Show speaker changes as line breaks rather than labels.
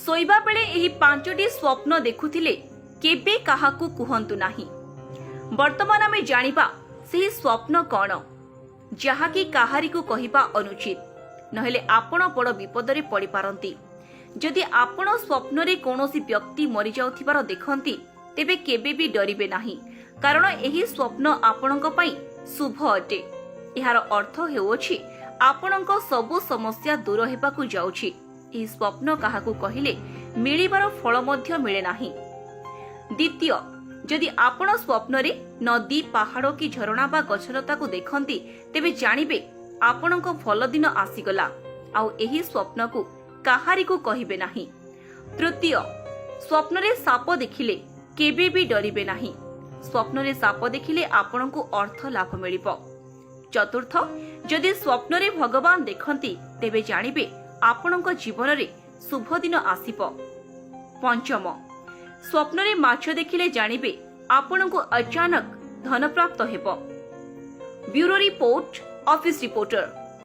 शोइबा बेले एही 5टी स्वप्न देखुथिले केबे काहाकू कुहंतु नाही। वर्तमान आमे जानिबा सेही स्वप्न कोन जहाकी काहारी को कहिबा अनुचित, नहेले आपण बड़ विपदरे पड़ी पारंती। जदि आपण स्वप्न रे कोनोसी व्यक्ति मरि जाउथिबार देखंती तेबे केबे भी डरिबे नाही, कारण एही स्वप्न आपणक पई शुभ अटे। एहार अर्थ हेउछि आपणक सबु समस्या दूर हेबाकू जाउछि। एही स्वप्न काहाकू कहिले मिलिबार फल मध्य मिले नाही। द्वितीय, जदि आपण स्वप्न रे नदी, पहाड़ की झरणा बा गछलता को देखंती तेबे जानिबे आपणक भल दिन आसीगला। आउ एही स्वप्न को काहारी को कहिबे नाही। तृतीय, स्वप्न रे साप देखिले केबे भी डरिबे नाही। स्वप्न रे साप देखिले आपणको अर्थ लाभ मिलिबो। चतुर्थ, जदि स्वप्न रे भगवान देखंती तेबे जानिबे आपणको जीवन रे शुभ दिन आसीबो। पंचम, स्वप्न रे माछ देखिले जानिबे आपणको अचानक धन प्राप्त हेबो। Bureau report, office reporter.